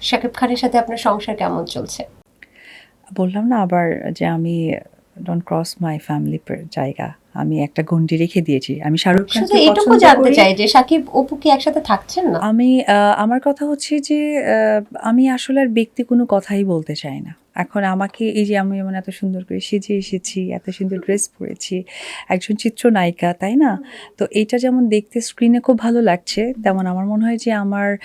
শাকিব খানের সাথে আপনার সংসার কেমন চলছে? বললাম না আবার যে আমি ডোন্ট ক্রস মাই ফ্যামিলি জায়গা। আমি একটা গণ্ডি রেখে দিয়েছি। আমি শাহরুখ শুধু খানকে এটুকু পছন্দ জানতে করি। চাই যে শাকিব অপু কি একসাথে থাকছেন না? আমি আমার কথা হচ্ছে যে আমি আসলে আর ব্যক্তি কোনো কথাই বলতে চাই না। এখন আমাকে এই যে আমি যেমন এত সুন্দর করে সেজে এসেছি, এত সুন্দর ড্রেস পরেছি, একজন চিত্রনায়িকা, তাই না? তো এইটা যেমন দেখতে স্ক্রিনে খুব ভালো লাগছে, তেমন আমার মনে হয় যে আমার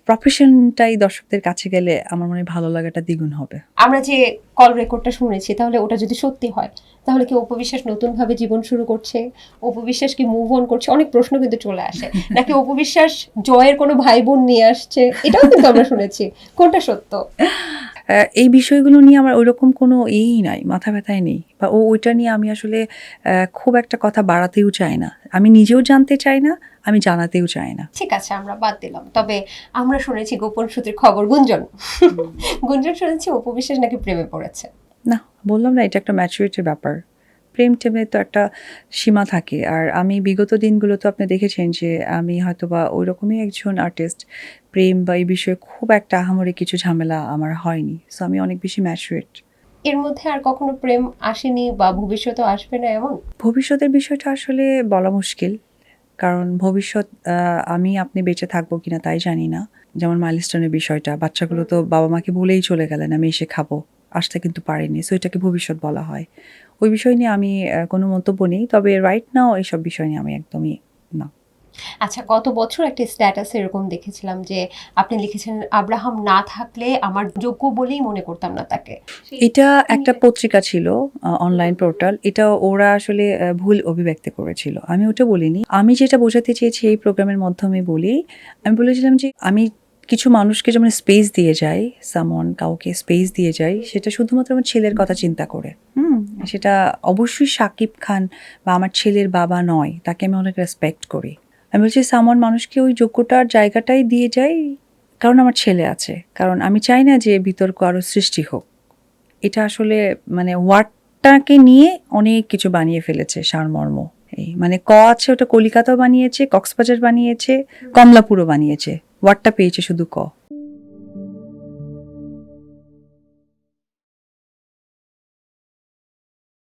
প্রফেশনটাই দর্শকদের কাছে গেলে আমার মনে হয় ভালো লাগাটা দ্বিগুণ হবে। আমরা যে কল রেকর্ডটা শুনেছি, তাহলে ওটা যদি সত্যি হয়, তাহলে কি অপু বিশ্বাস নতুন ভাবে জীবন শুরু করছে? অপু বিশ্বাস কি মুভ অন করছে? অনেক প্রশ্ন কিন্তু চলে আসে। নাকি অপু বিশ্বাস জয়ের কোনো ভাই বোন নিয়ে আসছে? এটাও কিন্তু আমরা শুনেছি। কোনটা সত্য? এই বিষয়গুলো নিয়ে আমার ওইরকম কোনো নাই, মাথা ব্যথাই নেই। বা ওইটা নিয়ে আমি আসলে খুব একটা কথা বাড়াতেও চাই না। আমি নিজেও জানতে চাই না, আমি জানাতেও চাই না। ঠিক আছে, আমরা বাদ দিলাম। তবে আমরা শুনেছি গোপন সূত্রের খবর, গুঞ্জন গুঞ্জন শুনেছি অপু বিশ্বাস নাকি প্রেমে পড়েছে। না, বললাম না এটা একটা ম্যাচুরিটির ব্যাপার। প্রেম-টেমে তো একটা সীমা থাকে। আর আমি বিগত দিনগুলো তো আপনি দেখেছেন যে আমি হয়তোবা ওইরকমই একজন আর্টিস্ট। প্রেম বা এই বিষয়ে খুব একটা আহামরি কিছু ঝামেলা আমার হয়নি। সো আমি অনেক বেশি ম্যাচুরড। এর মধ্যে আর কখনো প্রেম আসেনি বা ভবিষ্যতেও আসবে না এমন? ভবিষ্যতের বিষয়টা আসলে বলা মুশকিল। কারণ ভবিষ্যৎ আমি আপনি বেঁচে থাকবো কিনা তাই জানি না। যেমন মাইলস্টোনের বিষয়টা, বাচ্চাগুলো তো বাবা-মাকে বলেই চলে গেলেন, "আমি এসে খাবো।" আসতে কিন্তু পারেনি। সো এটাকে ভবিষ্যৎ বলা হয়। ওই বিষয় নিয়ে আমি কোনো মন্তব্য নেই। তবে রাইট নাও এসব বিষয় নিয়ে আমি একদমই না। আচ্ছা, গত বছর একটা স্ট্যাটাসে এরকম দেখেছিলাম যে আপনি লিখেছেন, আব্রাহাম না থাকলে আমার যোগ্য বলেই মনে করতাম না তাকে। এটা একটা পত্রিকা ছিল, অনলাইন পোর্টাল। এটা ওরা আসলে ভুল অভিব্যক্তি করেছিল। আমি ওটা বলিনি। আমি যেটা বোঝাতে চেয়েছি এই প্রোগ্রামের মাধ্যমে বলি, আমি বলেছিলাম যে আমি কিছু মানুষকে যেমন স্পেস দিয়ে যাই, কাউকে স্পেস দিয়ে যাই, সেটা শুধুমাত্র আমার ছেলের কথা চিন্তা করে। সেটা অবশ্যই শাকিব খান বা আমার ছেলের বাবা নয়। তাকে আমি অনেক রেসপেক্ট করি। আমি বলছি মানুষকে ওই যোগ্যতার জায়গাটাই দিয়ে যাই, কারণ আমার ছেলে আছে। কারণ আমি চাই না যে বিতর্ক আরো সৃষ্টি হোক। এটা আসলে মানে ওয়ার্ডটাকে নিয়ে অনেক কিছু বানিয়ে ফেলেছে সারমর্ম। এই মানে আছে ওটা কলিকাতাও বানিয়েছে, কক্সবাজার বানিয়েছে, কমলাপুরও বানিয়েছে। ওয়ার্ডটা পেয়েছে শুধু